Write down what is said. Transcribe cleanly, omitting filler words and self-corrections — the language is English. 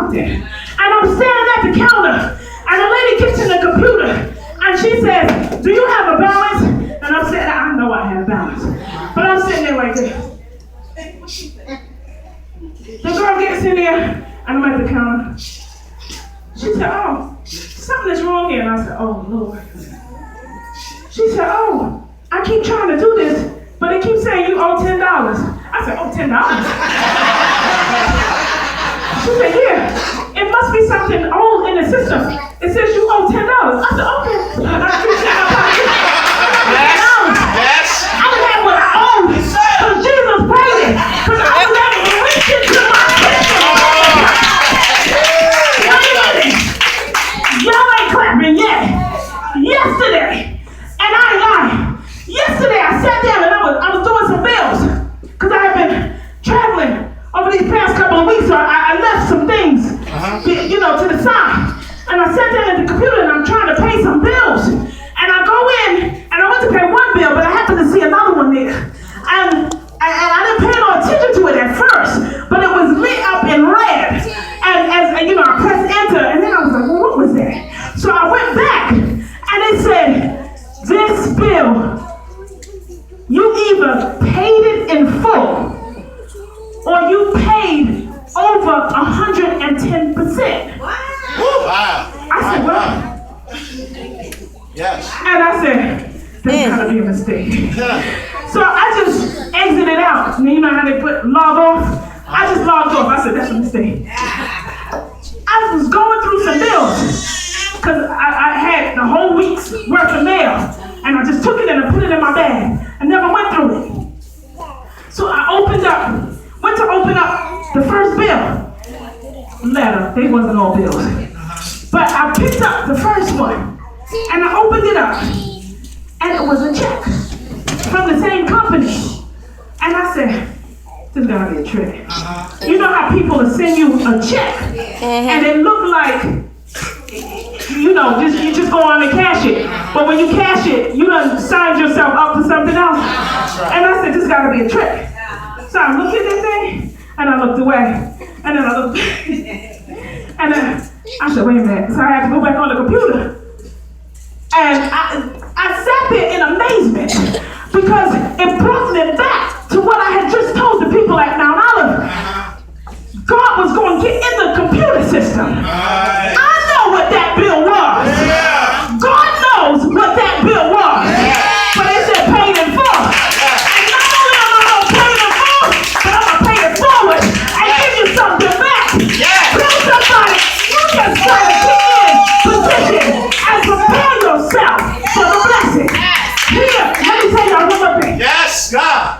something. And I'm standing at the counter, and the lady gets in the computer, and she says, do you have a balance? And I'm saying, I know I have balance. But I'm sitting there like this. The girl gets in there, and I'm at the counter. She said, oh, something is wrong here. And I said, oh, Lord. She said, oh, I keep trying to do this, but it keeps saying you owe $10. I said, oh, $10? She said, yeah, it must be something old in the system. It says you owe $10. I said, okay. I appreciate my pocket. Yes. I didn't have what I owed, because Jesus paid it, because I was able to reach into my system. Y'all ain't clapping yet. Yesterday, and I ain't lying. Yesterday I sat down and I was doing some bills because I have been traveling over these past couple of weeks, so I left some things, to the side. And I sat down at the computer and I'm trying to pay some bills. And I go in and I went to pay one bill, but I happened to see another one there. And I didn't pay no attention to it at first, but it was lit up in red. And as I pressed enter, and then I was like, well, what was that? So I went back and it said, this bill, you either paid it in full or you paid over 110%. Wow. I said, well. Yes. And I said, there's gotta be a mistake. So I just exited out. You know how they put log off? I just logged off. I said, that's a mistake. I was going through some bills because I had the whole week's worth of mail. And I just took it and I put it in my bag. I never went through it. So I went to open up the first bill. Letter, they wasn't all bills. But I picked up the first one and I opened it up and it was a check from the same company. And I said, this gotta be a trick. You know how people will send you a check and it looked like, you just go on and cash it. But when you cash it, you done signed yourself up for something else. And I said, this gotta be a trick. So I looked at that thing and I looked away. And then I looked and then I said, wait a minute. So I had to go back on the computer. And I sat there in amazement because it brought me back to what I had just told the people at Mount Olive. God was going to get in the computer system.